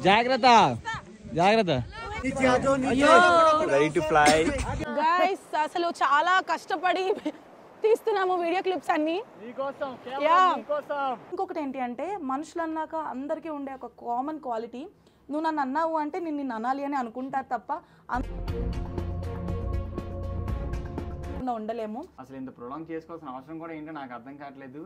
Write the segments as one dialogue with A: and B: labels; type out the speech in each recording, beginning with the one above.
A: జాగ్రత్త జాగ్రత్త. Ready to fly
B: guys. అసలు చాలా కష్టపడి తీస్తున్నాము వీడియో క్లిప్స్ అన్ని. ఇంకొకటి ఏంటి అంటే మనుషులు అన్నాక అందరికీ ఉండే ఒక కామన్ క్వాలిటీ, నువ్వు నన్ను అన్నావు అంటే నేను నిన్ను అనాలి అని అనుకుంటారు తప్ప ఉండలేము.
A: అసలు ఇంత ప్రొలాంగ్ చేసుకోవాల్సిన అవసరం కూడా ఏంటో నాకు అర్థం కావట్లేదు.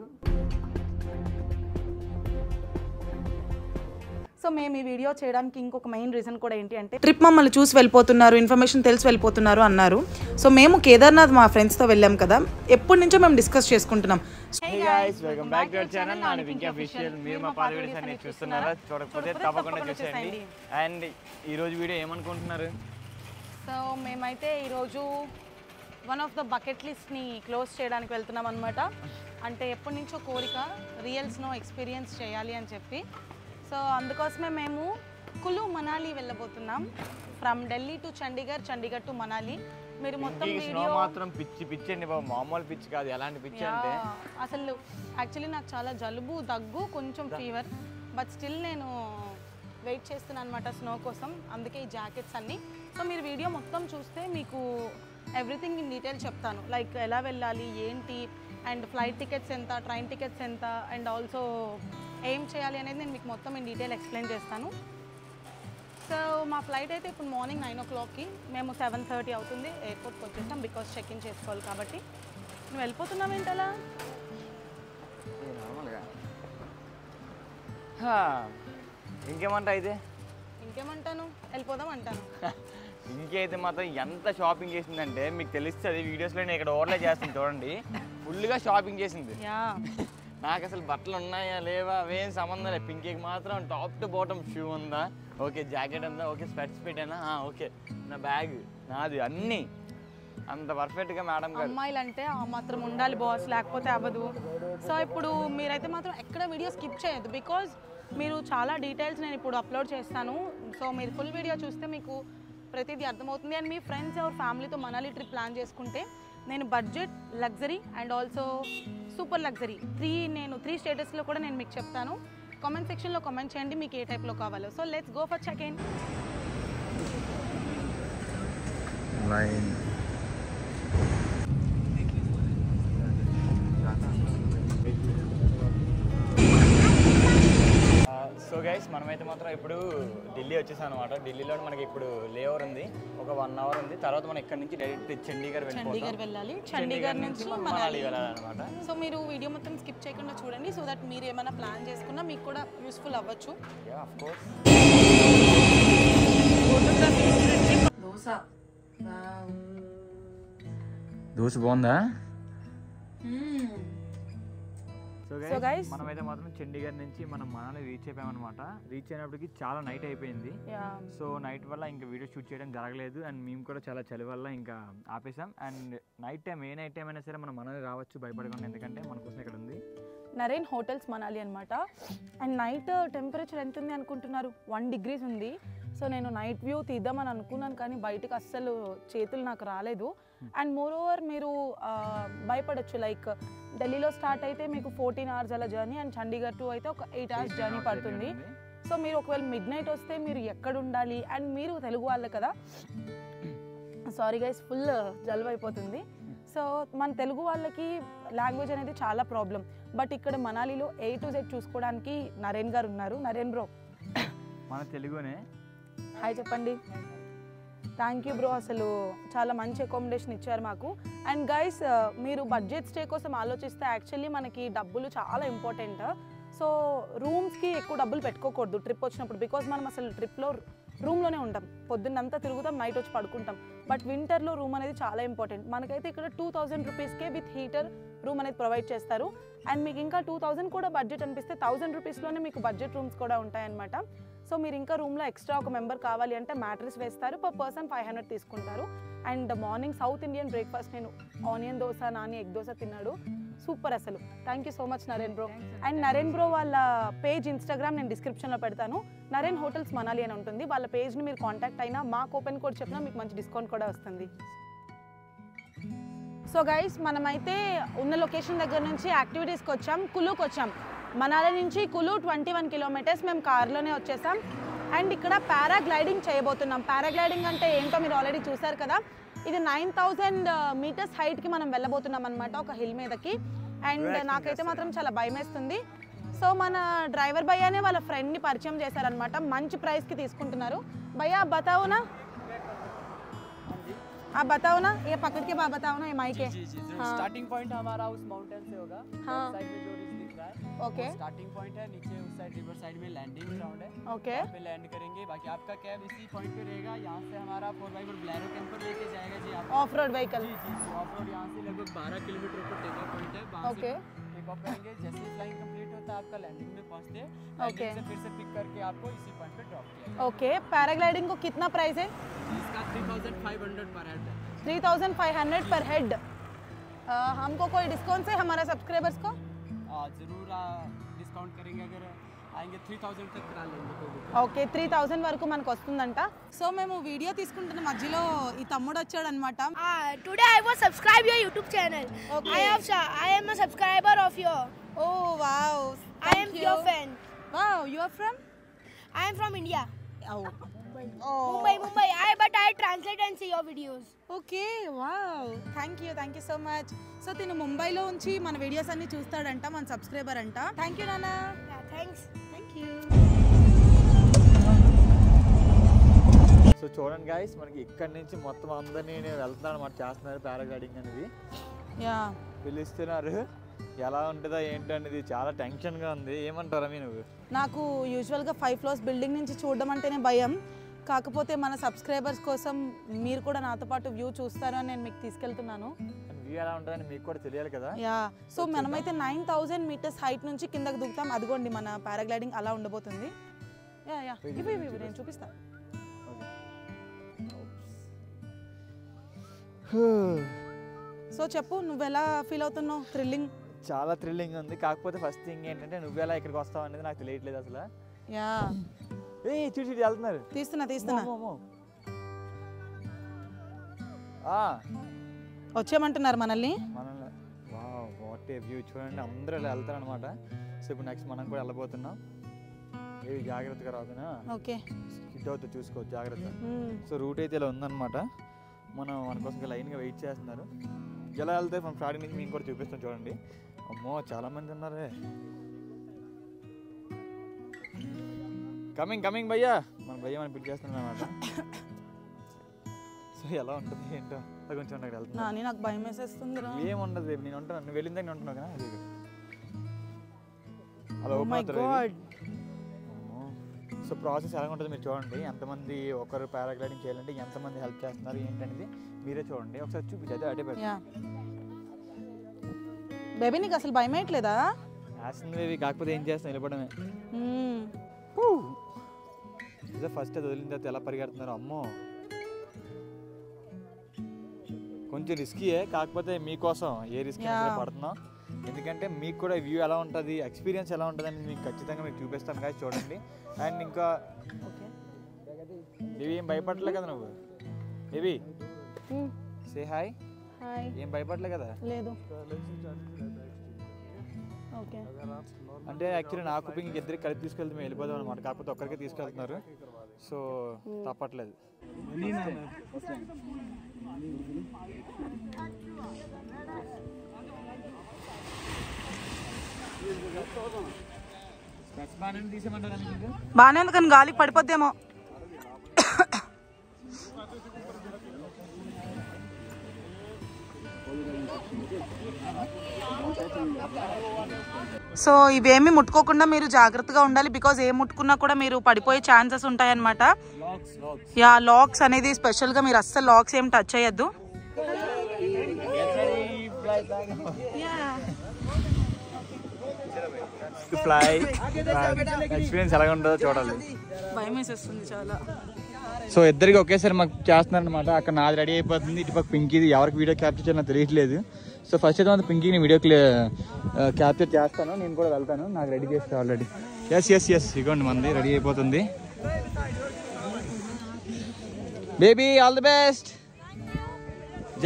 B: సో మేము ఈ వీడియో చేయడానికి ఇంకొక మెయిన్ రీజన్ కూడా ఏంటి అంటే ట్రిప్ మమ్మల్ని చూసి వెళ్ళిపోతున్నారు, ఇన్ఫర్మేషన్ తెలిసి వెళ్ళిపోతున్నారు అన్నారు. సో మేము కేదార్నాథ్ మా ఫ్రెండ్స్తో వెళ్ళాం కదా, ఎప్పటి నుంచో మేము డిస్కస్ చేసుకుంటున్నాం.
A: Hey guys, welcome back to our channel. నేను పింకీ అఫీషియల్. మీరు మా పాత వీడియోస్ అన్ని చూస్తున్నారా? చూడకపోతే తప్పకుండా చూసేయండి. అండ్ ఈ రోజు వీడియో ఏమనుకుంటున్నారు?
B: సో మేమైతే ఈరోజు వన్ ఆఫ్ ద బకెట్ లిస్ట్ని క్లోజ్ చేయడానికి వెళ్తున్నాం అనమాట. అంటే ఎప్పటి నుంచో కోరిక రియల్ స్నో ఎక్స్పీరియన్స్ చేయాలి అని చెప్పి. సో అందుకోసమే మేము కులు మనాలి వెళ్ళబోతున్నాం. From Delhi to Chandigarh, Chandigarh to Manali. మీరు మొత్తం వీడియో
A: మాత్రం పిచ్చి అండి బాబు, మామూలు పిచ్చి కాదు. ఎలాంటి పిచ్చి అంటే
B: అసలు యాక్చువల్లీ నాకు చాలా జలుబు, దగ్గు, కొంచెం ఫీవర్, బట్ స్టిల్ నేను వెయిట్ చేస్తున్నాను అనమాట స్నో కోసం. అందుకే ఈ జాకెట్స్ అన్నీ. సో మీరు వీడియో మొత్తం చూస్తే మీకు ఎవ్రీథింగ్ ఇన్ డీటెయిల్ చెప్తాను. లైక్ ఎలా వెళ్ళాలి, ఏంటి, అండ్ ఫ్లైట్ టికెట్స్ ఎంత, ట్రైన్ టికెట్స్ ఎంత, అండ్ ఆల్సో ఏం చేయాలి అనేది నేను మీకు మొత్తం ఇన్ డీటెయిల్ ఎక్స్ప్లెయిన్ చేస్తాను. సో మా ఫ్లైట్ అయితే ఇప్పుడు మార్నింగ్ 9 o'clockకి, మేము 7:30 అవుతుంది ఎయిర్పోర్ట్కి వచ్చేసాం. బికాస్ చెక్ ఇన్ చేసుకోవాలి కాబట్టి. నువ్వు వెళ్ళిపోతున్నావు ఏంటలా?
A: ఇంకేమంటా అయితే?
B: ఇంకేమంటాను, వెళ్ళిపోదాం అంటాను.
A: ఇంకైతే మాత్రం ఎంత షాపింగ్ చేసిందంటే మీకు తెలుస్తుంది. వీడియోస్లో నేను ఇక్కడ ఓవర్లే చేస్తాను చూడండి. ఫుల్గా షాపింగ్ చేసింది. నాకు అసలు బట్టలు ఉన్నాయా లేవా అవేం సంబంధం లేదు. పింకీకి మాత్రం టాప్ టు బాటమ్ షూ ఉందా, ఓకే జాకెట్ ఉందా, ఓకే స్పెట్స్ పెట్టానా, ఓకే నా బ్యాగ్ నాది, అన్నీ అంత పర్ఫెక్ట్గా మేడం గారు.
B: అమ్మాయిలు అంటే ఆ మాత్రం ఉండాలి బాస్, లేకపోతే అవ్వదు. సో ఇప్పుడు మీరైతే మాత్రం ఎక్కడ వీడియో స్కిప్ చేయొద్దు. బికాజ్ మీరు చాలా డీటెయిల్స్ నేను ఇప్పుడు అప్లోడ్ చేస్తాను. సో మీరు ఫుల్ వీడియో చూస్తే మీకు ప్రతిదీ అర్థమవుతుంది. అండ్ మీ ఫ్రెండ్స్ ఎవరు ఫ్యామిలీతో మనాలి ట్రిప్ ప్లాన్ చేసుకుంటే నేను budget, luxury and also super luxury నేను 3 స్టేటస్లో కూడా నేను మీకు చెప్తాను. కామెంట్ సెక్షన్లో కామెంట్ చేయండి మీకు ఏ టైప్లో కావాలో. So let's go for check in.
A: So guys మనమైతే మాత్రం ఇప్పుడు ఢిల్లీ వచ్చేసాం అనమాట. ఢిల్లీలో మనకి ఇప్పుడు లేఓవర్ ఉంది, ఒక 1 hour ఉంది. తర్వాత మనం ఇక్కడ నుంచి డైరెక్ట్ చండీగఢ్
B: వెళ్ళాలి. చండీగఢ్ నుంచి మనాలి
A: వెళ్ళాలన్నమాట.
B: సో మీరు వీడియో మొత్తం స్కిప్ చేయకుండా చూడండి. సో దట్ మీరు ఏమైనా ప్లాన్ చేసుకున్నా మీకు కూడా యూస్ఫుల్ అవ్వచ్చు.
A: దోశ బాగుందా?
B: సో గైస్
A: మనమైతే మాత్రం చండీగఢ్ నుంచి మనం మనాలి రీచ్ అయిపోయామన్నమాట. రీచ్ అయినప్పటికి చాలా నైట్ అయిపోయింది. సో నైట్ వల్ల ఇంకా వీడియో షూట్ చేయడం జరగలేదు. అండ్ మేము కూడా చాలా చలి వల్ల ఇంకా ఆపేసాం. అండ్ నైట్ టైం ఏ నైట్ టైం అయినా సరే మనం మనాలి రావచ్చు భయపడకుండా, ఎందుకంటే మన కోసం ఇక్కడ ఉంది
B: నరేన్ హోటల్స్ మనాలి అనమాట. అండ్ నైట్ టెంపరేచర్ ఎంత ఉంది అనుకుంటున్నారు? 1 degree ఉంది. సో నేను నైట్ వ్యూ తీద్దామని అనుకున్నాను కానీ బయటకు అస్సలు చేతులు నాకు రాలేదు. అండ్ మోర్ ఓవర్ మీరు భయపడచ్చు, లైక్ ఢిల్లీలో స్టార్ట్ అయితే మీకు 14 hours అలా జర్నీ, అండ్ చండీగఢ్ టు అయితే ఒక 8 hours జర్నీ పడుతుంది. సో మీరు ఒకవేళ midnight వస్తే మీరు ఎక్కడ ఉండాలి? అండ్ మీరు తెలుగు వాళ్ళు కదా, సారీ గైస్ ఫుల్ జలుబు అయిపోతుంది. సో మన తెలుగు వాళ్ళకి లాంగ్వేజ్ అనేది చాలా ప్రాబ్లం. బట్ ఇక్కడ మనాలిలో A to Z చూసుకోవడానికి నరేన్ గారు ఉన్నారు. నరేన్ బ్రో
A: మన తెలుగునే
B: హాయ్ చెప్పండి. థ్యాంక్ యూ బ్రో, అసలు చాలా మంచి అకామిడేషన్ ఇచ్చారు మాకు. అండ్ గైస్ మీరు బడ్జెట్ స్టే కోసం ఆలోచిస్తే యాక్చువల్లీ మనకి డబ్బులు చాలా ఇంపార్టెంట్. సో రూమ్స్కి ఎక్కువ డబ్బులు పెట్టుకోకూడదు ట్రిప్ వచ్చినప్పుడు. బికాజ్ మనం అసలు ట్రిప్లో రూమ్లోనే ఉంటాం, పొద్దున్నంతా తిరుగుతాం, నైట్ వచ్చి పడుకుంటాం. బట్ వింటర్లో రూమ్ అనేది చాలా ఇంపార్టెంట్. మనకైతే ఇక్కడ 2000 రూపీస్కే విత్ హీటర్ రూమ్ అనేది ప్రొవైడ్ చేస్తారు. అండ్ మీకు ఇంకా 2000 కూడా బడ్జెట్ అనిపిస్తే 1000 రూపీస్లోనే మీకు బడ్జెట్ రూమ్స్ కూడా ఉంటాయన్నమాట. సో మీరు ఇంకా రూమ్లో ఎక్స్ట్రా ఒక మెంబర్ కావాలి అంటే మ్యాట్రెస్ వేస్తారు, పర్ పర్సన్ 500 తీసుకుంటారు. And morning south Indian breakfast నేను ఆనియన్ దోశ, నాని ఎగ్ దోశ తిన్నాడు, సూపర్ అసలు. Thank you so much Naren bro. And Naren bro వాళ్ళ పేజ్ ఇన్స్టాగ్రామ్ నేను డిస్క్రిప్షన్లో పెడతాను. నరేన్ హోటల్స్ మనాలి అని ఉంటుంది. వాళ్ళ పేజ్ని మీరు కాంటాక్ట్ అయినా మా కూపన్ కోడ్ చెప్పినా మీకు మంచి డిస్కౌంట్ కూడా వస్తుంది. సో గైస్ మనమైతే ఉన్న లొకేషన్ దగ్గర నుంచి యాక్టివిటీస్కి వచ్చాం, కులుకి వచ్చాం. మనాలి నుంచి కులు 21 kilometers మేము కార్లోనే వచ్చేసాం. అండ్ ఇక్కడ పారాగ్లైడింగ్ చేయబోతున్నాం. పారాగ్లైడింగ్ అంటే ఏంటో మీరు ఆల్రెడీ చూసారు కదా. ఇది 9000 మీటర్స్ హైట్కి మనం వెళ్ళబోతున్నాం అనమాట ఒక హిల్ మీదకి. అండ్ నాకైతే మాత్రం చాలా భయం వేస్తుంది. సో మన డ్రైవర్ భయ్యానే వాళ్ళ ఫ్రెండ్ని పరిచయం చేశారనమాట. మంచి ప్రైస్కి తీసుకుంటున్నారు. భయ్యా बताओ ना, आप बताओ ना, ये पकड़ के बताओ ना, ये माइक है.
C: स्टार्टिंग पॉइंट हमारा उस माउंटेन से होगा.
B: हाँ.
C: साइड में जो रिज दिख रहा है.
B: ओके.
C: स्टार्टिंग पॉइंट है. नीचे उस साइड रिवर साइड में लैंडिंग ग्राउंड है.
B: ओके.
C: वहाँ पे लैंड करेंगे. बाकी आपका कैब इसी पॉइंट पे रहेगा. यहाँ से हमारा 4x4 ब्लैरो कैंपर लेके जाएगा जी आप.
B: Off road vehicle.
C: जी जी ऑफ रोड. यहाँ से लगभग 12 किलोमीटर ऊपर टेक ऑफ पॉइंट है. वहाँ से टेक ऑफ करेंगे. जैसे ही फ्लाइंग कंप्लीट होता है आपका लैंडिंग में पहुँचते हैं.
B: ओके.
C: से फिर से पिक करके आपको इसी पॉइंट पे ड्रॉप किया.
B: ओके. पैराग्लाइडिंग को कितना प्राइस है?
C: इसका 3500 पर हेड है.
B: 3500 पर हेड. हमको कोई डिस्काउंट है हमारा सब्सक्राइबर्स को?
C: जरूर डिस्काउंट करेंगे. अगर आएंगे 3000 तक करा लेंगे.
B: ఓకే 3000 వరకు మనకు వస్తుందంట. సో మేము వీడియో తీసుకుంటున్న మధ్యలో ఈ తమ్ముడు వచ్చాడు అనమాట.
D: Today I was subscribe your YouTube channel.
B: Okay.
D: I am a subscriber of your.
B: Oh wow.
D: I am your fan.
B: Wow you are from?
D: I am from India.
B: Oh
D: Mumbai. But I translate and see your videos.
B: Okay wow. Thank you so much. So తిను ముంబైలో ఉంచి మన videos అన్ని చూస్తాడంట, మన subscriber అంట. Thank you నాన్న.
D: Thanks.
B: Thank you.
A: So చూడండి guys, మనకి ఇక్కడ నుంచి మొత్తం అందరినీ నేను వెళ్తున్నాను అనమాట, చేస్తున్నారు పారాగ్లైడింగ్ అనేది.
B: యా
A: పిలుస్తున్నారు. ఎలా ఉంటుందో ఏంటనేది చాలా టెన్షన్గా ఉంది. ఏమంటారా నువ్వు?
B: నాకు యూజువల్గా 5 ఫ్లోర్స్ బిల్డింగ్ నుంచి చూడడం అంటేనే భయం. కాకపోతే మన సబ్స్క్రైబర్స్ కోసం మీరు కూడా నాతో పాటు వ్యూ చూస్తారు అని నేను మీకు తీసుకెళ్తున్నాను.
A: వ్యూ ఎలా ఉంటుందని మీకు కూడా తెలియాలి కదా.
B: యా సో మనమైతే 9000 మీటర్స్ హైట్ నుంచి కిందకు దిగుతాం. అదిగోండి మన పారాగ్లైడింగ్ అలా ఉండబోతుంది. యా యా ఇవి నేను చూపిస్తాను. సో చెప్పు, నువ్వు ఎలా ఫీల్ అవుతున్నావు? థ్రిల్లింగ్,
A: చాలా థ్రిల్లింగ్ ఉంది. కాకపోతే ఫస్ట్ థింగ్ ఏంటంటే నువ్వు ఎలా ఇక్కడికి వస్తావు అనేది నాకు తెలియట్లేదు అసలు.
B: యా
A: చూసి వెళ్తున్నారు.
B: తీస్తున్నా వచ్చేయమంటున్నారు మనల్ని.
A: వాట్ ఏ వ్యూ చూడండి, అందరూ ఇలా వెళ్తారు అనమాట. సో ఇప్పుడు నెక్స్ట్ మనం కూడా వెళ్ళబోతున్నాం. ఏవి జాగ్రత్తగా రాకున్నా.
B: ఓకే
A: హిట్ అవుతుంది, చూసుకోవచ్చు జాగ్రత్త. సో రూట్ అయితే ఇలా ఉందన్నమాట. మన కోసం లైన్గా వెయిట్ చేస్తున్నారు. ఎలా వెళ్తే మనం స్టార్టింగ్ నుంచి మేము కూడా చూపిస్తాం చూడండి. అమ్మో చాలామంది ఉన్నారే. కమింగ్ భయ్యా. మన భయ్య మనం పిక్ చేస్తున్నాం అన్నమాట. సో ఎలా ఉంటుంది ఏంటో కొంచెం నాకు వెళ్తున్నా.
B: నాకు భయం వేసేస్తుంది.
A: ఏముండదు, రేపు నేను ఉంటాను. నువ్వు వెళ్ళిందా నేను ఉంటున్నావు కదా. అలా సో ప్రాసెస్ ఎలా ఉంటుంది మీరు చూడండి. ఎంతమంది ఒకరు పారాగ్లైడింగ్ చేయాలంటే ఎంతమంది హెల్ప్ చేస్తున్నారు ఏంటనేది మీరే చూడండి. ఒకసారి చూపించదు అటే
B: బేబీ. నీకు అసలు భయం వేయట్లేదా?
A: వేస్తుంది బేబీ, కాకపోతే ఏం చేస్తాను వెళ్ళిపోవడమే. ఫస్ట్ అది వదిలిన తర్వాత ఎలా పరిగెడుతున్నారు. అమ్మో కొంచెం రిస్కీయే, కాకపోతే మీకోసం ఏ రిస్క్ పడుతున్నాం. ఎందుకంటే మీకు కూడా వ్యూ ఎలా ఉంటుంది, ఎక్స్పీరియన్స్ ఎలా ఉంటుంది అని మీకు ఖచ్చితంగా మీకు చూపిస్తాను కదా. చూడండి. అండ్ ఇంకా బేబీ ఏం భయపడలే కదా నువ్వు? Baby say hi. ఏం భయపడలే కదా?
B: లేదు. ఓకే.
A: అంటే యాక్చువల్లీ నాకు పింక్ ఇద్దరికి కలిపి తీసుకెళ్తే మేము వెళ్ళిపోదాం అనమాట. కాకపోతే ఒక్కరికి తీసుకెళ్తున్నారు. సో తప్పట్లేదు.
B: బాగానే ఉంది కానీ గాలికి పడిపోద్దేమో. సో ఇవేమి ముట్టుకోకుండా మీరు జాగ్రత్తగా ఉండాలి. బికాజ్ ఏం ముట్టుకున్నా కూడా మీరు పడిపోయే ఛాన్సెస్ ఉంటాయన్నమాట. యా లాక్స్ అనేది స్పెషల్గా మీరు అస్సలు లాక్స్ ఏం టచ్ చేయొద్దు.
A: ఎక్స్పీరియన్స్ ఎలా ఉంటుందో చూడాలి.
B: భయం వేసేస్తుంది చాలా.
A: సో ఇద్దరికి ఒకేసారి మాకు చేస్తున్నారు అనమాట. అక్కడ నాది రెడీ అయిపోతుంది, ఇటుపక్క పింకీది. ఎవరికి వీడియో క్యాప్చర్ చేయాలో తెలియట్లేదు. సో ఫస్ట్ అయితే పింకీని వీడియో క్యాప్చర్ చేస్తాను. నేను కూడా వెళ్తాను, నాకు రెడీ చేస్తాను ఆల్రెడీ. ఎస్ ఇగోండి మంది రెడీ అయిపోతుంది. బేబీ ఆల్ ది బెస్ట్,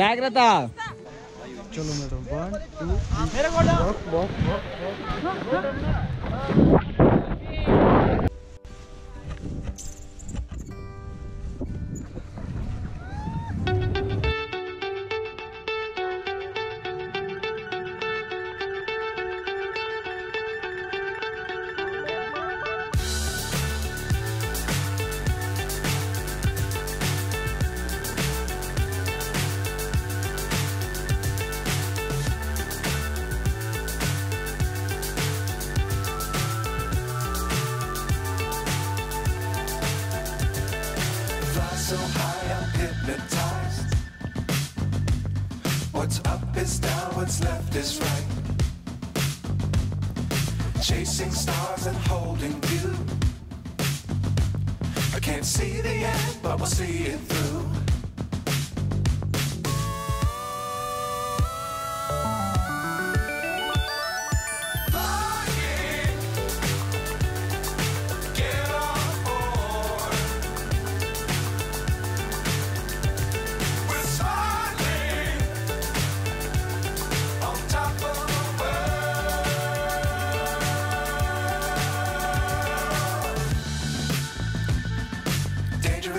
A: జాగ్రత్త. చలో madam 1 2 3
E: so high I'm hypnotized. What's up is down, what's left is right. Chasing stars and holding you. I can't see the end, but we'll see it through.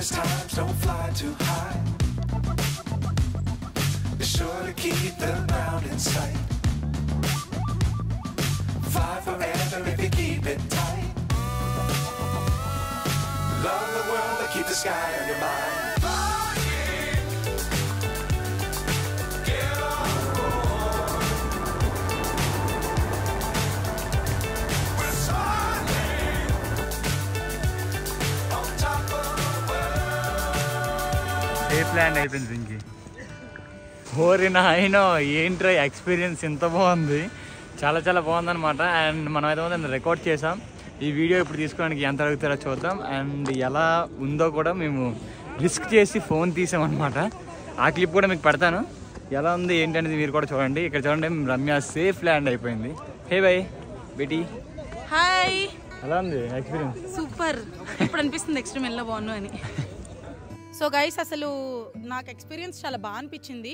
E: Times don't fly too high. Be sure to keep the ground in sight. Fly forever if you keep it tight. Love the world but keep the sky on your mind.
A: A plan అయిపోయింది ఇంకి ఓరి నాయనో ఏంట్రా experience ఇంత బాగుంది, చాలా చాలా బాగుందన్నమాట. అండ్ మనం అయితే రికార్డ్ చేసాం. ఈ వీడియో ఇప్పుడు తీసుకోవడానికి ఎంత అడుగుతారో చూద్దాం. అండ్ ఎలా ఉందో కూడా మేము రిస్క్ చేసి ఫోన్ తీసామన్నమాట. ఆ క్లిప్ కూడా మీకు పెడతాను. ఎలా ఉంది ఏంటనేది మీరు కూడా చూడండి. ఇక్కడ చూడండి రమ్య సేఫ్ ల్యాండ్ అయిపోయింది. Hey by Beti,
B: hi.
A: ఎలా ఉంది ఎక్స్పీరియన్స్?
B: సూపర్. ఇప్పుడు అనిపిస్తుంది నెక్స్ట్ మెల్ల బాగున్నాను అని. సో గైస్, అసలు నాకు ఎక్స్పీరియన్స్ చాలా బాగా అనిపించింది.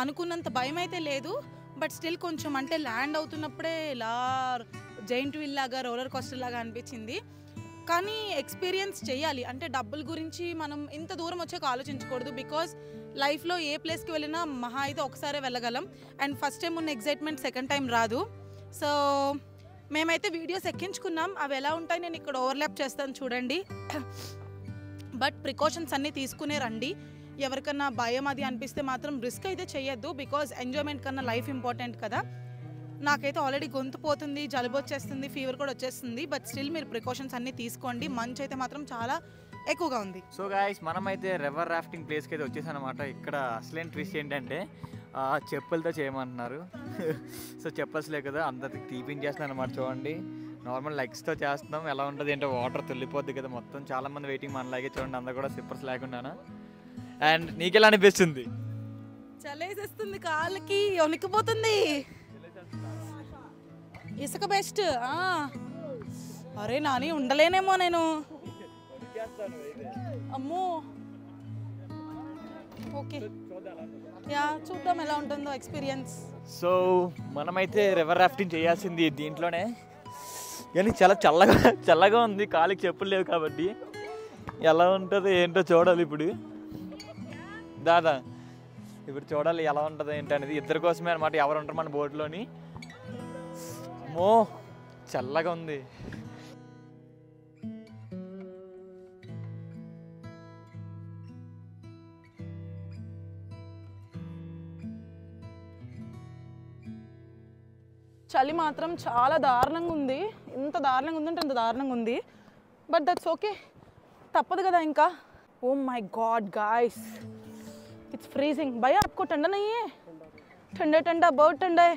B: అనుకున్నంత భయం అయితే లేదు, బట్ స్టిల్ కొంచెం అంటే ల్యాండ్ అవుతున్నప్పుడే ఇలా జైంట్ వీల్ లాగా రోలర్ కోస్టర్ లాగా అనిపించింది. కానీ ఎక్స్పీరియన్స్ చేయాలి అంటే డబ్బుల గురించి మనం ఇంత దూరం వచ్చాక ఆలోచించకూడదు. బికాజ్ లైఫ్లో ఏ ప్లేస్కి వెళ్ళినా మహా అయితే ఒకసారి వెళ్ళగలం. అండ్ ఫస్ట్ టైం ఉన్న ఎగ్జైట్మెంట్ సెకండ్ టైం రాదు. సో మేమైతే వీడియోస్ ఎక్కించుకున్నాం. అవి ఎలా ఉంటాయి నేను ఇక్కడ ఓవర్లాప్ చేస్తాను చూడండి. బట్ ప్రికాషన్స్ అన్నీ తీసుకునే రండి. ఎవరికన్నా భయం అది అనిపిస్తే మాత్రం రిస్క్ అయితే చేయొద్దు. బికాజ్ ఎంజాయ్మెంట్ కన్నా లైఫ్ ఇంపార్టెంట్ కదా. నాకైతే ఆల్రెడీ గొంతు పోతుంది, జలుబు వచ్చేస్తుంది, ఫీవర్ కూడా వచ్చేస్తుంది. బట్ స్టిల్ మీరు ప్రికాషన్స్ అన్నీ తీసుకోండి. మంచు అయితే మాత్రం చాలా ఎక్కువగా ఉంది.
A: సో గాయస్, మనమైతే రివర్ రాఫ్టింగ్ ప్లేస్కి అయితే వచ్చేసానమాట. ఇక్కడ అసలైన ట్విస్ట్ ఏంటంటే చెప్పులతో చేయమంటున్నారు. సో చెప్పల్స్లే కదా, అందరికి తీపించేస్తున్నాను అనమాట. చూడండి, నార్మల్ లెగ్స్తో చేస్తున్నాం. ఎలా ఉంటుంది ఏంటో వాటర్ తొల్లిపోద్ది కదా మొత్తం. చాలామంది వెయిటింగ్ మనలాగే చూడండి, అందరు కూడా స్లిప్పర్స్ లేకుండా. అండ్ నీకెలా అనిపిస్తుంది?
B: చలేసేస్తుంది, కాళ్ళకి వణికిపోతుంది. ఇసుక బెస్ట్. అరే నాని, ఉండలేనేమో నేను. అమ్మో, ఓకే యా, చూద్దాం ఎలా ఉంటుందో ఎక్స్పీరియన్స్.
A: సో మనమైతే రివర్ రాఫ్టింగ్ చేయాల్సింది దీంట్లోనే. కానీ చాలా చల్లగా ఉంది, కాలికి చెప్పులు లేవు కాబట్టి. ఎలా ఉంటుందో ఏంటో చూడాలి ఇప్పుడు. దాదా ఇప్పుడు చూడాలి ఎలా ఉంటుందో ఏంటనేది. ఇద్దరి కోసమే అనమాట, ఎవరు ఉంటారు మన బోట్లోని. అమ్మో చల్లగా ఉంది.
B: చలి మాత్రం చాలా దారుణంగా ఉంది. ఎంత దారుణంగా ఉందంటే అంత దారుణంగా ఉంది. బట్ దట్స్ ఓకే, తప్పదు కదా ఇంకా. Oh my god guys, it's freezing. भैया आपको ठंडा नहीं है? ठंडा ठंडा, बहुत ठंडा है.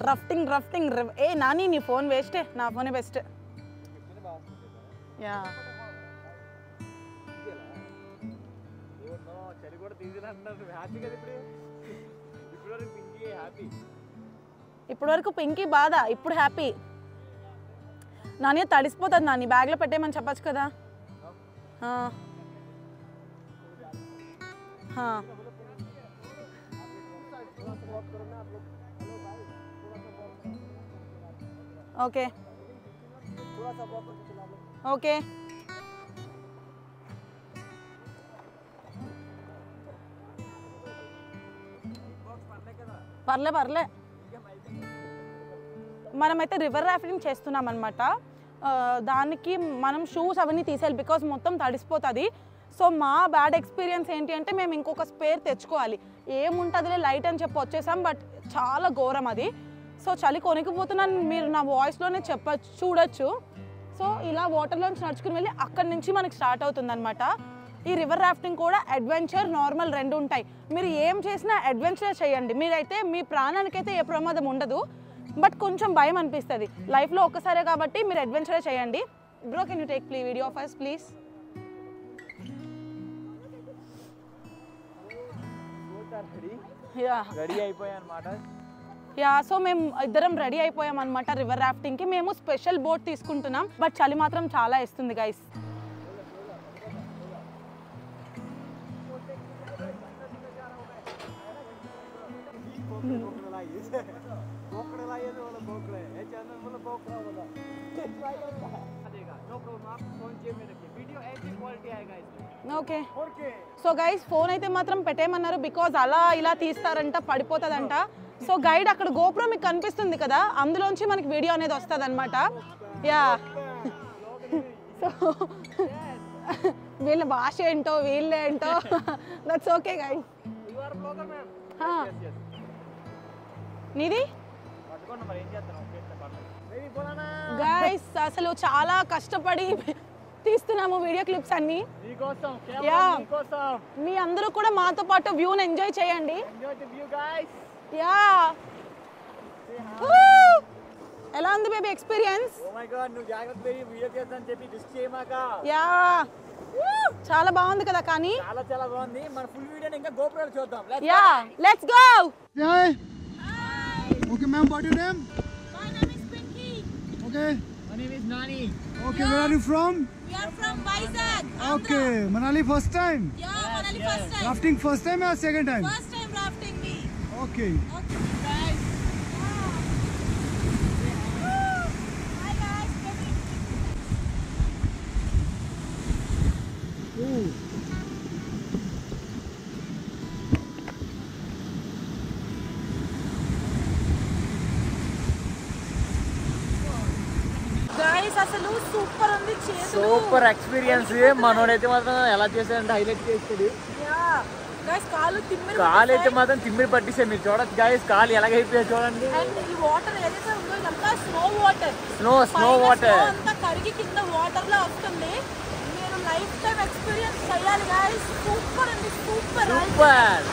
B: రఫ్టింగ్. ఏ నాని, నీ ఫోన్ వేస్టే, నా ఫోనే బెస్ట్. యా, ఇప్పటి వరకు పింకీ బాధ, ఇప్పుడు హ్యాపీ. నాని తడిసిపోతుంది. నాని బ్యాగ్లో పెట్టేయమని చెప్పచ్చు కదా. Okay okay. పర్లే. మనమైతే రివర్ రాఫ్టింగ్ చేస్తున్నాం అనమాట. దానికి మనం షూస్ అవన్నీ తీసేయాలి, బికాజ్ మొత్తం తడిసిపోతుంది. సో మా బ్యాడ్ ఎక్స్పీరియన్స్ ఏంటి అంటే మేము ఇంకొక స్పేర్ తెచ్చుకోవాలి. ఏముంటుందిలే లైట్ అని చెప్పి వచ్చేసాం, బట్ చాలా ఘోరం అది. సో చలి కొనికిపోతున్నాను మీరు నా వాయిస్లోనే చూడొచ్చు. సో ఇలా వాటర్లోంచి నడుచుకుని వెళ్ళి అక్కడి నుంచి మనకి స్టార్ట్ అవుతుంది అనమాట. ఈ రివర్ రాఫ్టింగ్ కూడా అడ్వెంచర్ నార్మల్ రెండు ఉంటాయి. మీరు ఏం చేసినా అడ్వెంచర్ చేయండి. మీరైతే మీ ప్రాణానికైతే ఏ ప్రమాదం ఉండదు, బట్ కొంచెం భయం అనిపిస్తుంది లైఫ్లో ఒక్కసారే కాబట్టి మీరు అడ్వెంచరే చేయండి. Bro can you take video of us please?
A: Ready అయిపోయాయి అనమాట.
B: సో మేము ఇద్దరం రెడీ అయిపోయాం అనమాట రివర్ రాఫ్టింగ్కి. మేము స్పెషల్ బోట్ తీసుకుంటున్నాం, బట్ చలి మాత్రం చాలా వేస్తుంది guys. Okay so guys phone అయితే మాత్రం పెట్టేయమన్నారు, బికాజ్ అలా ఇలా తీస్తారంట, పడిపోతుందంట. సో గైడ్ అక్కడ గోప్రో మీకు కనిపిస్తుంది కదా, అందులోంచి మనకి వీడియో అనేది వస్తుంది అనమాట. యా సో వీళ్ళ భాష ఏంటో వీళ్ళేంటో దట్స్ ఓకే గైస్. నీది గైస్ అసలు చాలా కష్టపడి తీస్తున్నాము వీడియో క్లిప్స్ అన్ని. మీ అందరూ కూడా మాతో పాటు వ్యూని ఎంజాయ్ చేయండి. యా ఎలా ఉంది బేబీ ఎక్స్పీరియన్స్? యా చాలా బాగుంది కదా, కానీ
C: చాలా బాగుంది. మన ఫుల్ వీడియోని ఇంకా గోప్రోలో చూద్దాం.
B: Yeah let's go.
F: Okay ma'am, what your name?
D: My name is Pinky.
F: Okay.
C: My name is Nani.
F: Okay, where are you from?
D: We are from Vizag.
F: Okay, Manali first time.
D: Yeah, Manali first time.
F: Rafting first time or second time?
D: First time rafting me.
F: Okay.
D: Okay, guys. Hi guys.
B: Guys అసలు super ఉంది.
C: Super experience. మనోడైతే మాత్రం ఎలా చేశాడంటే highlight చేస్తాడు. కాలు అయితే మాత్రం తిమ్మిరి పట్టిస్తాయి. మీరు చూడొచ్చు గైస్, కాలు ఎలాగైపోయా చూడండి.
B: ఈ వాటర్ ఏదైతే ఉందో ఇదంతా స్నో వాటర్.
C: స్నో వాటర్
B: అంతా కరిగి కింద వాటర్ లో వస్తుంది. మీరు లైఫ్ టైం ఎక్స్పీరియన్స్ చేయాలి గైస్. సూపర్ ఉంది, సూపర్
C: సూపర్.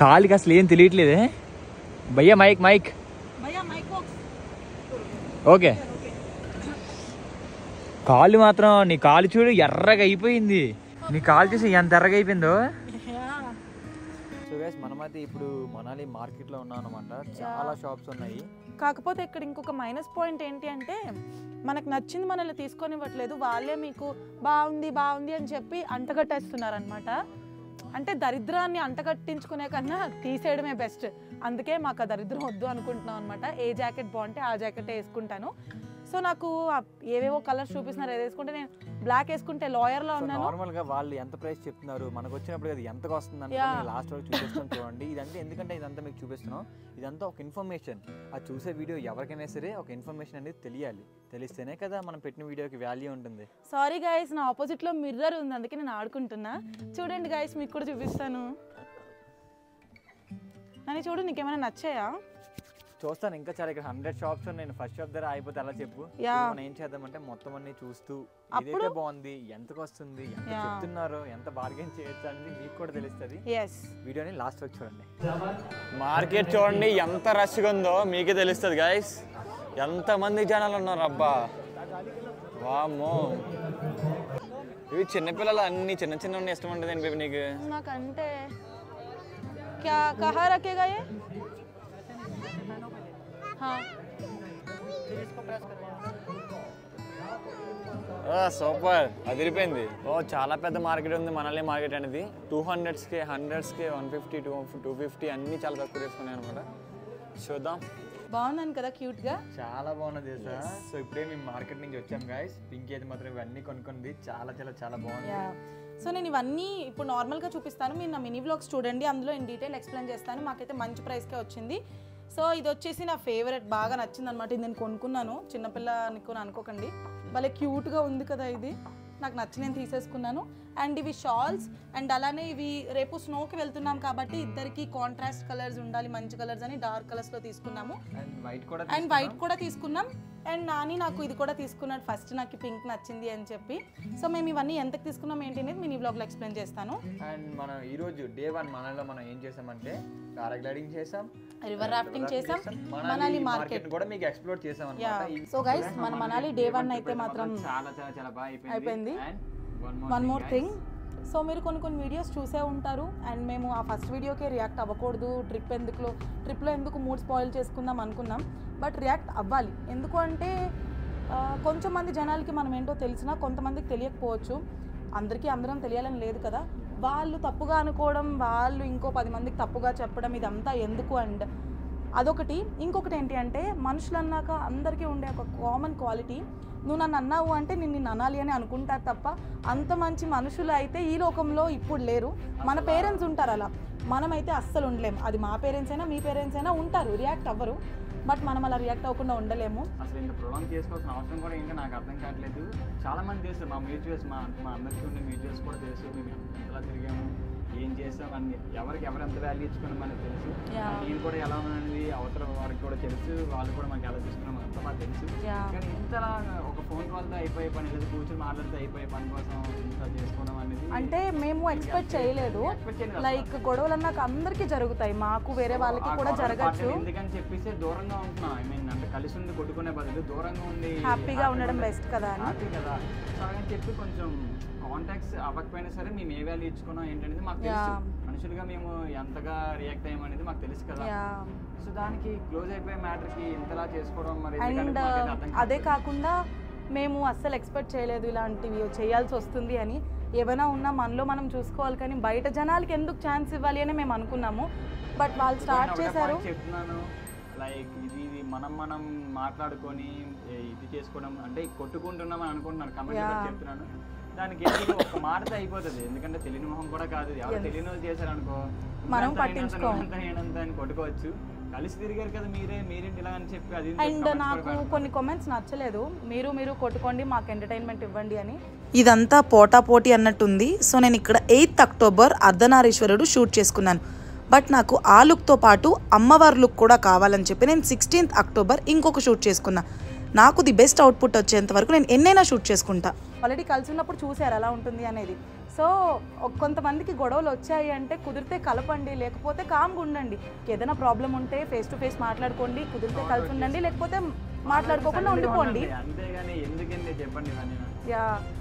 C: కాలికి అసలు ఏం తెలియట్లేదే భయ్యా. Mike okay. కాలు మాత్రం నీ కాలు చూడు ఎర్రగా అయిపోయింది. నీ కాలు చూసి ఎంత ఎర్రగా అయిపోయిందో. సో గైస్ మనమైతే ఇప్పుడు మనాలి మార్కెట్లో ఉన్నాం అనమాట. చాలా షాప్స్ ఉన్నాయి.
B: కాకపోతే ఇక్కడ ఇంకొక మైనస్ పాయింట్ ఏంటి అంటే మనకు నచ్చింది మనల్ని తీసుకొనివ్వట్లేదు. వాళ్ళే మీకు బాగుంది అని చెప్పి అంటగట్టేస్తున్నారు అనమాట. అంటే దరిద్రాన్ని అంటగట్టించుకునే కన్నా తీసేయడమే బెస్ట్. అందుకే మాకు ఆ దరిద్రం వద్దు అనుకుంటున్నాం అనమాట. ఏ జాకెట్ బాగుంటే ఆ జాకెటే వేసుకుంటాను. సో నాకు ఏవేవో కలర్స్ చూపిస్తున్నారు, ఏది వేసుకుంటే నేను బ్లాక్ వేసుకుంటే లాయర్లో ఉన్నాను.
A: నార్మల్గా వాళ్ళు ఎంత ప్రైస్ చెప్తున్నారు, మనకు వచ్చినప్పుడు అది ఎంతగా వస్తుంది లాస్ట్ వరకు చూపిస్తాం చూడండి. ఇదంతా ఎందుకంటే ఇదంతా మీకు చూపిస్తున్నాం, ఇదంతా ఒక ఇన్ఫర్మేషన్. అది చూసే వీడియో ఎవరికైనా సరే ఒక ఇన్ఫర్మేషన్ అనేది తెలియాలి. తెలిస్తేనే కదా మనం పెట్టిన వీడియోకి వాల్యూ ఉంటుంది.
B: సారీ గైస్, నా ఆపోజిట్లో మిర్రర్ ఉంది, అందుకే నేను ఆడుకుంటున్నా. చూడండి గైస్, మీకు కూడా చూపిస్తాను. నన్ను చూడు, నీకేమైనా నచ్చాయా?
A: చూస్తాను. ఇంకా చాలా ఇక్కడ 100 షాప్స్ ఉన్నాయి. నేను ఫస్ట్ షాప్ దగ్గర అయిపోతే అలా చెప్పు. మనం ఏం చేద్దామంటే మొత్తం అన్ని చూస్తూ ఇదైతే బాగుంది, ఎంతకు వస్తుంది, ఎంత చెప్తున్నారు, ఎంత బార్గెన్ చేయొచ్చు అనేది మీకు కూడా తెలుస్తుంది. వీడియోని లాస్ట్ వరకు చూడండి. మార్కెట్ చూడండి ఎంత రష్గా ఉందో మీకే తెలుస్తుంది గైస్. ఎంతమంది జనాలు ఉన్నారు అబ్బా, వామ్మో. ఇవి చిన్నపిల్లలు అన్ని చిన్న చిన్న ఇష్టం ఉంటుంది బేబీ నీకు?
B: నాకంటే కహా రఖేగా ये? हाँ
A: సూపర్ అదిరిపోయింది. చాలా పెద్ద మార్కెట్ ఉంది మనల్ని మార్కెట్ అనేది. 200కి 100కి 150 250 అన్నీ చాలా తక్కువ తీసుకున్నాయి అనమాట. చూద్దాం.
B: బాగున్నాను కదా క్యూట్గా.
A: చాలా బాగున్నది సార్. సో ఇప్పుడే మేము మార్కెట్ నుంచి వచ్చాం గైస్. పింకీ అయితే మాత్రం ఇవన్నీ కొనుక్కుంది. చాలా చాలా చాలా బాగుంది.
B: సో నేను ఇవన్నీ ఇప్పుడు నార్మల్గా చూపిస్తాను, మీరు నా మినీ వ్లాగ్స్ చూడండి, అందులో ఇన్ డీటెయిల్ ఎక్స్ప్లెయిన్ చేస్తాను. మాకైతే మంచి ప్రైస్కే వచ్చింది. సో ఇది వచ్చేసి నా ఫేవరెట్, బాగా నచ్చింది అనమాట. ఇది నేను కొనుక్కున్నాను, చిన్నపిల్ల అనుకోకండి, భలే క్యూట్గా ఉంది కదా. ఇది నాకు నచ్చి నేను తీసేసుకున్నాను. అండ్ ఇవి షాల్స్, అండ్ అలానే ఇవి రేపు స్నోకి వెళ్తున్నాం కాబట్టి ఇద్దరికి కాంట్రాస్ట్ కలర్స్ ఉండాలి, మంచి కలర్స్ అని డార్క్ కలర్స్లో తీసుకున్నాము. అండ్ వైట్ కూడా తీసుకున్నాం. అండ్ నాని నాకు ఇది కూడా తీసుకున్నాడు ఫస్ట్, నాకు పింక్ నచ్చింది అని చెప్పి. సో మేము ఇవన్నీ ఎంతకు తీసుకున్నాం ఏంటి అనేది మినీ వ్లాగ్లో ఎక్స్ప్లెయిన్ చేస్తాను.
A: అండ్ మనం ఈరోజు డే 1 మనలో మనం ఏం చేసామంటే పారాగ్లైడింగ్ చేసాం,
B: రివర్ రాఫ్టింగ్ చేసాం, మనాలి మార్కెట్
A: కూడా మీకు ఎక్స్ప్లోర్ చేసాం అన్నమాట.
B: సో గైస్ మన మనాలి డే 1 అయితే మాత్రం
A: చాలా చాలా చాలా బాగా
B: అయిపోయింది. వన్ మోర్ థింగ్, సో మీరు కొన్ని వీడియోస్ చూసే ఉంటారు. అండ్ మేము ఆ ఫస్ట్ వీడియోకే రియాక్ట్ అవ్వకూడదు, ట్రిప్లో ఎందుకు మూడ్ స్పాయిల్ చేసుకుందాం అనుకున్నాం. బట్ రియాక్ట్ అవ్వాలి. ఎందుకు అంటే కొంచెం మంది జనాలకి మనం ఏంటో తెలిసినా కొంతమందికి తెలియకపోవచ్చు. అందరం తెలియాలని లేదు కదా. వాళ్ళు తప్పుగా అనుకోవడం, వాళ్ళు ఇంకో 10 మందికి తప్పుగా చెప్పడం, ఇదంతా ఎందుకు? అండ్ అదొకటి. ఇంకొకటి ఏంటి అంటే మనుషులు అన్నాక అందరికీ ఉండే ఒక కామన్ క్వాలిటీ, నువ్వు నన్ను అన్నావు అంటే నిన్ను అనాలి అని అనుకుంటారు తప్ప అంత మంచి మనుషులు అయితే ఈ లోకంలో ఇప్పుడు లేరు. మన పేరెంట్స్ ఉంటారు అలా, మనమైతే అస్సలు ఉండలేము. అది మా పేరెంట్స్ అయినా మీ పేరెంట్స్ అయినా ఉంటారు, రియాక్ట్ అవ్వరు. బట్ మనం అలా రియాక్ట్ అవ్వకుండా ఉండలేము.
A: అసలు ఇంకా ప్రొలాంగ్ చేసుకోవాల్సిన అవసరం కూడా ఇంకా నాకు అర్థం కావట్లేదు. చాలా మంది తెలుసు, మా మ్యూచువల్స్ మా అందరికీ ఉండే మ్యూచువల్స్ కూడా తెలుసు, మేము ఎంతలా తిరిగాము, ఏం చేస్తాం అన్ని, ఎవరు ఎంత వాల్యూ ఇచ్చుకున్నాం మనకు తెలుసు. నేను కూడా ఎలా ఉన్నది అవతల వారికి కూడా తెలుసు, వాళ్ళు కూడా మాకు ఎలా చూసుకున్నాం అంతా మాకు తెలుసు. కానీ ఇంతలా ఒక ఫోన్ కాల్తో అయిపోయే పని, లేదా కూర్చొని మాట్లాడితే అయిపోయే పని కోసం ఇంత చేసుకోవడం అనేది
B: అంటే మేము ఎక్స్పెక్ట్ చేయలేదు. లైక్ గొడవలు అన్నాక అందరికీ జరుగుతాయి, మాకు వేరే వాళ్ళకి కూడా జరగచ్చు.
A: ఎందుకని చెప్పేసి దూరంగా ఉంటున్నాం. ఐ మీన్ అంటే కలిసి ఉండి కొట్టుకునే బదులు దూరంగా ఉండి
B: హ్యాపీగా ఉండడం బెస్ట్ కదా.
A: హ్యాపీ కదా. సో అని చెప్పి కొంచెం కాంటాక్ట్స్ అవ్వకపోయినా సరే మేము ఏ వాల్యూ ఇచ్చుకున్నాం ఏంటనేది మాకు తెలుసు. మనుషులుగా మేము ఎంతగా రియాక్ట్ అయ్యామనేది మాకు తెలుసు కదా. సో దానికి క్లోజ్ అయిపోయే మ్యాటర్కి ఇంతలా చేసుకోవడం మరి.
B: అండ్ అదే కాకుండా మేము అస్సలు ఎక్స్పెక్ట్ చేయలేదు ఇలాంటివి చేయాల్సి వస్తుంది అని. ఏమైనా ఉన్నా మనలో మనం చూసుకోవాలి, కానీ బయట జనాలకి ఎందుకు ఛాన్స్ ఇవ్వాలి అని మేము అనుకున్నాము. బట్ వాళ్ళు స్టార్ట్ చేశారు.
A: చెప్తున్నాను లైక్ ఇది మనం మాట్లాడుకొని ఇది చేసుకోవడం అంటే కొట్టుకుంటున్నాం అని అనుకుంటున్నాను. కమెంట్ చెప్తున్నాను, దానికి ఒక మాటతో అయిపోతుంది. ఎందుకంటే తెలియని మొహం కూడా కాదు, ఎవరు తెలియని వాళ్ళు చేశారనుకో
B: మనం పట్టించుకోం,
A: అని కొట్టుకోవచ్చు. కలిసి తిరిగారు కదా మీరేంటి ఇలా అని చెప్పి అది.
B: అండ్ నాకు కొన్ని కామెంట్స్ నచ్చలేదు, మీరు కొట్టుకోండి మాకు ఎంటర్టైన్మెంట్ ఇవ్వండి అని. ఇదంతా పోటాపోటీ అన్నట్టుంది. సో నేను ఇక్కడ 8th అక్టోబర్ అర్ధనారీశ్వరుడు షూట్ చేసుకున్నాను. బట్ నాకు ఆ లుక్తో పాటు అమ్మవారి లుక్ కూడా కావాలని చెప్పి నేను 16th అక్టోబర్ ఇంకొక షూట్ చేసుకున్నా. నాకు ది బెస్ట్ అవుట్పుట్ వచ్చేంత వరకు నేను ఎన్నైనా షూట్ చేసుకుంటా. ఆల్రెడీ కలిసి ఉన్నప్పుడు చూసారు ఎలా ఉంటుంది అనేది. సో కొంతమందికి గొడవలు వచ్చాయి అంటే కుదిరితే కలపండి, లేకపోతే కామ్గా ఉండండి. ఏదైనా ప్రాబ్లం ఉంటే ఫేస్ టు ఫేస్ మాట్లాడుకోండి, కుదిరితే కలిసి ఉండండి, లేకపోతే మాట్లాడుకోకుండా ఉండిపోండి.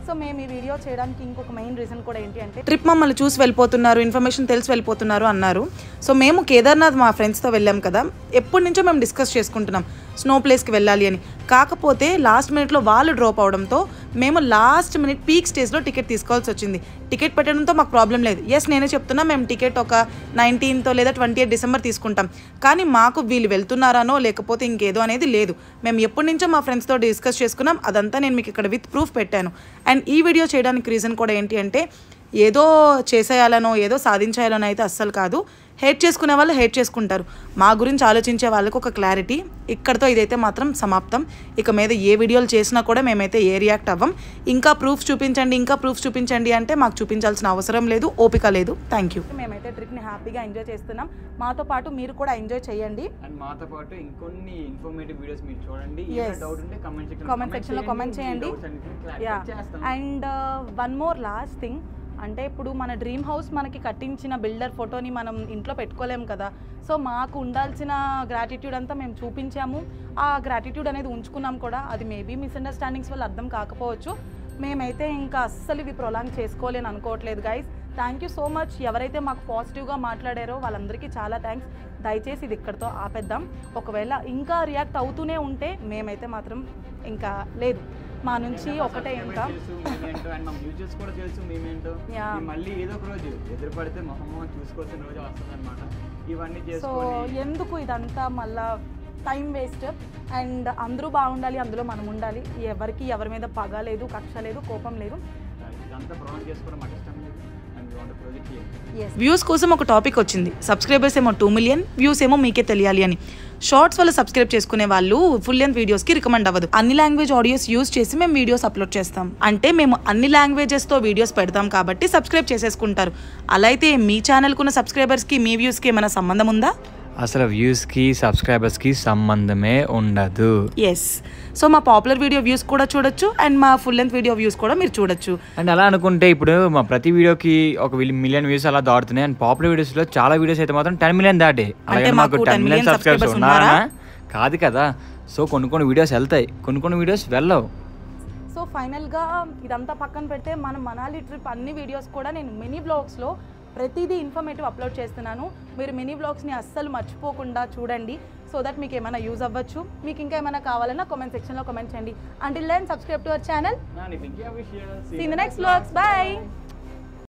B: సో మేము ఈ వీడియో చేయడానికి ఇంకొక మెయిన్ రీజన్ కూడా ఏంటి అంటే ట్రిప్ మమ్మల్ని చూసి వెళ్ళిపోతున్నారు, ఇన్ఫర్మేషన్ తెలిసి వెళ్ళిపోతున్నారు అన్నారు. సో మేము కేదార్నాథ్ మా ఫ్రెండ్స్తో వెళ్ళాం కదా, ఎప్పటి నుంచో మేము డిస్కస్ చేసుకుంటున్నాం స్నో ప్లేస్కి వెళ్ళాలి అని. కాకపోతే లాస్ట్ మినిట్లో వాళ్ళు డ్రాప్ అవడంతో మేము లాస్ట్ మినిట్ పీక్ స్టేజ్లో టికెట్ తీసుకోవాల్సి వచ్చింది. టికెట్ పెట్టడంతో మాకు ప్రాబ్లం లేదు. ఎస్ నేనే చెప్తున్నా, మేము టికెట్ ఒక 19th లేదా 28 డిసెంబర్ తీసుకుంటాం. కానీ మాకు వీళ్ళు వెళ్తున్నారానో లేకపోతే ఇంకేదో అనేది లేదు. మేము ఎప్పటి నుంచో మా ఫ్రెండ్స్తో డిస్కస్ చేసుకున్నాం. అదంతా నేను మీకు ఇక్కడ విత్ ప్రూఫ్ పెట్టాను. అండ్ ఈ వీడియో చేయడానికి రీజన్ కూడా ఏంటి అంటే ఏదో చేసేయాలనో ఏదో సాధించాలనో అయితే అస్సలు కాదు. హేట్ చేసుకునే వాళ్ళు హేట్ చేసుకుంటారు. మా గురించి ఆలోచించే వాళ్ళకు ఒక క్లారిటీ. ఇక్కడతో ఇదైతే మాత్రం సమాప్తం. ఇక మీద ఏ వీడియోలు చేసినా కూడా మేమైతే ఏ రియాక్ట్ అవ్వం. ఇంకా ప్రూఫ్స్ చూపించండి అంటే మాకు చూపించాల్సిన అవసరం లేదు, ఓపిక లేదు. Thank you. మేమైతే ట్రిప్ని హ్యాపీగా ఎంజాయ్ చేస్తున్నాం. మాతో పాటు మీరు కూడా ఎంజాయ్ చేయండి.
A: అండ్ మాతో పాటు ఇంకొన్ని ఇన్ఫర్మేటివ్ వీడియోస్ మీరు చూడండి. డౌట్ ఉంటే
B: కామెంట్ సెక్షన్లో కామెంట్ చేయండి. And one more last thing, అంటే ఇప్పుడు మన డ్రీమ్ హౌస్ మనకి కట్టించిన బిల్డర్ ఫోటోని మనం ఇంట్లో పెట్టుకోలేము కదా. సో మాకు ఉండాల్సిన గ్రాటిట్యూడ్ అంతా మేము చూపించాము. ఆ గ్రాటిట్యూడ్ అనేది ఉంచుకున్నాం కూడా. అది మేబీ మిస్అండర్స్టాండింగ్స్ వల్ల అర్థం కాకపోవచ్చు. మేమైతే ఇంకా అస్సలు ఇవి ప్రొలాంగ్ చేసుకోలేని అనుకోవట్లేదు guys. Thank you so much. ఎవరైతే మాకు పాజిటివ్గా మాట్లాడారో వాళ్ళందరికీ చాలా థ్యాంక్స్. దయచేసి ఇది ఇక్కడితో ఆపేద్దాం. ఒకవేళ ఇంకా రియాక్ట్ అవుతూనే ఉంటే మేమైతే మాత్రం ఇంకా లేదు. మా నుంచి ఒకటే ఇంకా
A: తెలుసు మేమేంటో అండ్ మా ఫ్యూచర్స్ కూడా తెలుసు మేమేంటో
B: Yeah.
A: మళ్ళీ ఏదో ఒక రోజు ఎదురు పడితే మొహం చూసుకోవాల్సిన రోజు వస్తుంది అనమాట. ఇవన్నీ
B: సో
A: చేసుకొని
B: ఎందుకు ఇదంతా మళ్ళా టైం వేస్ట్ అండ్ అందరూ బాగుండాలి, అందులో మనం ఉండాలి. ఎవరి మీద పగ లేదు, కక్ష లేదు, కోపం లేదు.
A: ఇదంతా ప్రొవైడ్ చేసుకోవడం మాకు ఇష్టం లేదు and we want to project here.
B: Views కోసం ఒక టాపిక్ వచ్చింది. సబ్స్క్రైబర్స్ ఏమో 2 million, వ్యూస్ ఏమో మీకే తెలియాలి అని. షార్ట్స్ వల్ల సబ్స్క్రైబ్ చేసుకునే వాళ్ళు ఫుల్ లెంత్ వీడియోస్కి రికమెండ్ అవ్వదు. అన్ని లాంగ్వేజ్ ఆడియోస్ యూస్ చేసి మేము వీడియోస్ అప్లోడ్ చేస్తాం. అంటే మేము అన్ని లాంగ్వేజెస్తో వీడియోస్ పెడతాం కాబట్టి సబ్స్క్రైబ్ చేసేసుకుంటారు. అలా అయితే మీ ఛానల్కున్న సబ్స్క్రైబర్స్కి మీ వ్యూస్కి ఏమైనా సంబంధం ఉందా?
G: అసలు వ్యూస్కి సబ్స్క్రైబర్స్కి సంబంధమే ఉండదు.
B: ఎస్. సో మా పాపులర్ వీడియో వ్యూస్ కూడా చూడొచ్చు అండ్ మా ఫుల్ లెంత్ వీడియో వ్యూస్ కూడా మీరు చూడొచ్చు.
G: అండ్ అలా అనుకుంటే ఇప్పుడు మా ప్రతి వీడియోకి 1 million వ్యూస్ అలా దాటుతున్నాయి. అండ్ పాపులర్ వీడియోస్లో చాలా వీడియోస్ అయితే మాత్రం 10 million దాటే. అలాగే మాకు 10 million సబ్స్క్రైబర్స్ ఉన్నారా? కాదు కదా. సో కొన్ని వీడియోస్ వెళ్తాయి, కొన్ని వీడియోస్ వెళ్ళవు.
B: సో ఫైనల్గా ఇదంతా పక్కన పెడితే మన మనాలి ట్రిప్ అన్ని వీడియోస్ కూడా నేను మినీ బ్లాగ్స్లో ప్రతిదీ ఇన్ఫర్మేటివ్ అప్లోడ్ చేస్తున్నాను. మీరు మినీ బ్లాగ్స్ని అస్సలు మర్చిపోకుండా చూడండి. సో దట్ మీకు ఏమైనా యూజ్ అవ్వచ్చు. మీకు ఇంకా ఏమైనా కావాలన్నా కామెంట్ సెక్షన్లో కామెంట్ చేయండి. Until then subscribe to our channel. See you in the next vlogs. Bye.